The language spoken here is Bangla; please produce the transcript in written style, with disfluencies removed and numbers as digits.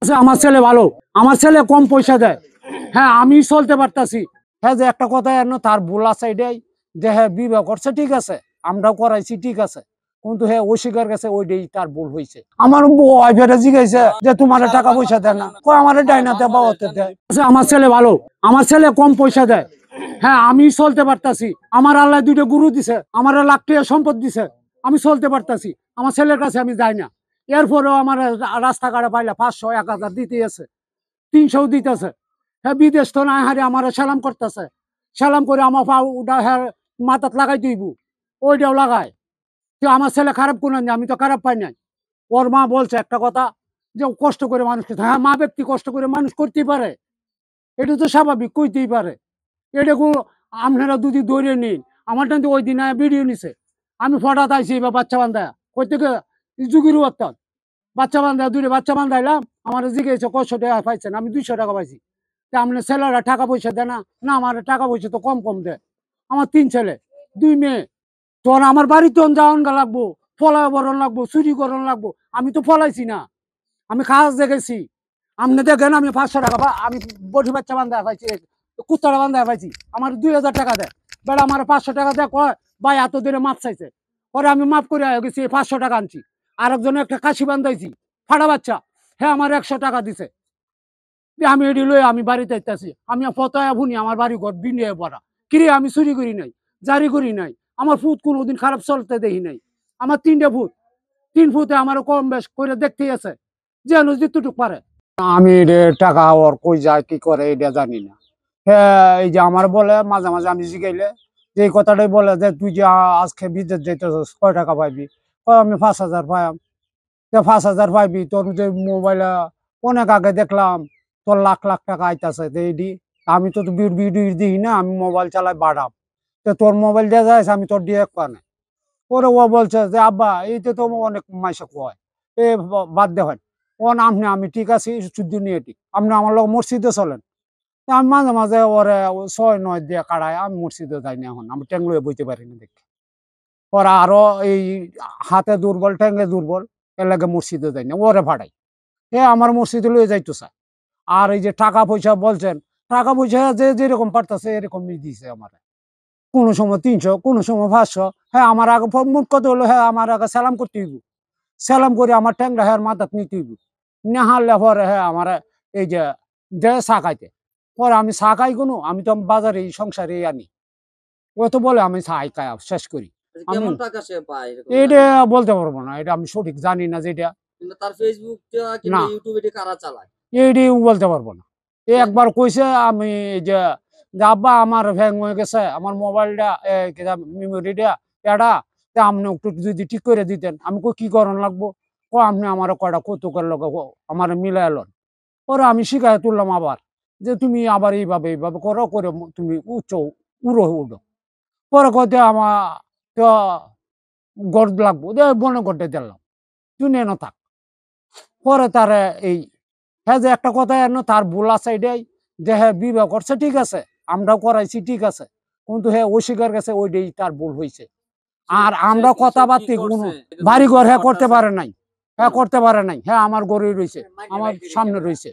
আচ্ছা, আমার ছেলে ভালো, আমার ছেলে কম পয়সা দেয়। হ্যাঁ, আমি চলতে পারতাছি। হ্যাঁ, যে একটা কথা তার ভুল আছে এটাই যে হ্যাঁ বিবাহ করছে ঠিক আছে, আমরাও করাইছি ঠিক আছে, কিন্তু হ্যাঁ অস্বীকার গেছে ওইটাই তার ভুল হয়েছে। আমার ওয়াইফের জিজ্ঞাসা যে তোমার টাকা পয়সা দেয় না, আমার ডাইনা দেয় বা ওতে দেয়। আচ্ছা, আমার ছেলে ভালো, আমার ছেলে কম পয়সা দেয়। হ্যাঁ, আমি চলতে পারতাছি। আমার আল্লাহ দুইটা গুরু দিছে, আমার লাখ টাকা সম্পদ দিছে, আমি চলতে পারতাছি। আমার ছেলের কাছে আমি যাই না। এরপরেও আমার রাস্তাঘাটে পাইলে 500 1000 দিতে আছে, 300 দিতেছে। হ্যাঁ, বিদেশ তো নাই হারে আমার সালাম করতেছে, সালাম করে আমার পা ওটা হ্যাঁ মাথাত লাগাই দিব, ওইটাও লাগায়। তো আমার ছেলে খারাপ কোন, আমি তো খারাপ পাই নাই। ওর মা বলছে একটা কথা যে কষ্ট করে মানুষ করতে, হ্যাঁ মা ব্যক্তি কষ্ট করে মানুষ করতেই পারে, এটা তো স্বাভাবিক, কইতেই পারে। এটা কোনো আপনারা যদি দৌড়ে নিন, আমার টাইম ওই দিন ভিডিও নিছে, আমি ফটাত আইছি বা বাচ্চা বান্ধায় কই থেকে যুগির অর্থাৎ বাচ্চা বান্ধায় দুটো বাচ্চা বান্ধাইলাম। আমার জিজ্ঞেস কয়শো টাকা পাইছেন, আমি 200 টাকা পাইছি। তা আপনার ছেলেরা টাকা পয়সা দেয় না? না, আমার টাকা পয়সা তো কম কম দেয়। আমার 3 ছেলে 2 মেয়ে, তোর আমার বাড়িতে যাওয়ান গা লাগবো, ফলায় বরণ লাগবো, চুরি করণ লাগবো। আমি তো ফলাইছি না, আমি খাস দেখেছি। আপনি দেখেন আমি 500 টাকা আমি বটি বাচ্চা বান্ধায় পাইছি, কুত্তাটা বান্ধায় পাইছি। আমার 2000 টাকা দেয়, বেড়া আমার 500 টাকা দেয়, কয় ভাই এত দিনে মাপ চাইছে। পরে আমি মাপ করে গেছি, 500 টাকা আনছি। আরেকজনে একটা কাশি বান্ধাইছি, ফাটা বাচ্চা, হ্যাঁ আমার 100 টাকা দিছে। আমি এটি লই আমি বাড়িতে আইতাছি, আমি ফতয়া ভুনি আমার বাড়ি ঘর বিনিয়ে পড়া। কিরে আমি চুরি করি নাই, জারি করি নাই, আমার ফুট কোনোদিন খারাপ চলতে দেখি নাই। আমার 3টে ফুট, 3 ফুটে আমার কম বেশ করে দেখতেই আছে, যেন যেটুক পারে। আমি টাকা ওর কই যায় কি করে এটা জানি না। হ্যাঁ, এই যে আমার বলে মাঝে মাঝে আমি জিগাইলে যে এই কথাটাই বলে যে তুই যে আজকে বিদেশ যাইতেছিস কয় টাকা পাইবি, আমি 5000 পাইম। 5000 পাইবি, তোর যে মোবাইলে অনেক আগে দেখলাম তোর লাখ লাখ টাকা আইতাছে, এইডি আমি তো ভিডিও দিই না, আমি মোবাইল চালাই বাড়াম, তো তোর মোবাইল দিয়ে যায় আমি তোর দিয়ে কানে। ওরে ও বলছে যে আব্বা এইটা তো অনেক মাইসে কয়, এ বাদ দেখেন ও নাম নেই, আমি ঠিক আছি শুদ্ধ নিয়ে ঠিক, আপনি আমার লোক মসজিদে চলেন। তা আমি মাঝে মাঝে ওরে 6 9 দিয়ে কাড়ায়, আমি মসজিদে যাই না, এখন আমি ট্যাংলুয়ে বইতে পারি না দেখি। ওরা আরো এই হাতে দুর্বল, ট্যাঙ্গে দুর্বল, এর লাগে মসজিদে যাই না, ওরে ভাড়াই। আমার মসজিদে লয়ে যাইতো স্যার। আর এই যে টাকা পয়সা বলছেন, টাকা পয়সা যে যেরকম পারতেছে এরকমই দিছে আমার। কোনো সময় 300, কোনো সময় 500। হ্যাঁ, আমার আগে মোট কথা হলো, হ্যাঁ আমার আগে সালাম করতে হইব, সালাম করে আমার ট্যাংরা হ্যাঁ মাথাত নিতে হইব। নেহালে পরে হ্যাঁ আমার এই যে চা খাইতে, পরে আমি চা খাই কোনো, আমি তো বাজারে সংসারে আনি, ও তো বলে আমি চা খাই শেষ করি। আমি কেমন টাকা সে পায় এরকম এটা জানেন? বলতে পারবো না, এটা আমি সঠিক জানি না যেটা। কিন্তু তার Facebook টা না, কিংবা YouTube এটা কারা চালায়? এইটি বলতে পারবো না। এ একবার কইছে আমি যে যে আব্বা আমার হ্যাং হয়ে গেছে, আমার মোবাইলটা মেমোরিটা এটা, তা আপনি একটু যদি ঠিক করে দিতেন। আমি কই কি করণ লাগবো, আপনি আমার কয়টা কৌতুকের লগে আমার মিলাই লন। পরে আমি শিখায় তুললাম আবার যে তুমি আবার এইভাবে এইভাবে করো, করে তুমি উচ্চ উড়ো উঠো। পরে কইতে আমার তো গড় লাগবো, বনে গড়তে দিলাম, তুই নেন থাক। পরে তারে এই হ্যাঁ যে একটা কথা তার ভুল আছে এটাই যে হ্যাঁ বিবাহ করছে ঠিক আছে, আমরাও করাইছি ঠিক আছে, কিন্তু হ্যাঁ অস্বীকার গেছে ওইটাই তার ভুল হয়েছে। আর আমরা কথাবার্তি কোনো বাড়ি ঘর হ্যাঁ করতে পারে নাই, হ্যাঁ করতে পারে নাই, হ্যাঁ আমার গড়ে রয়েছে, আমার সামনে রয়েছে।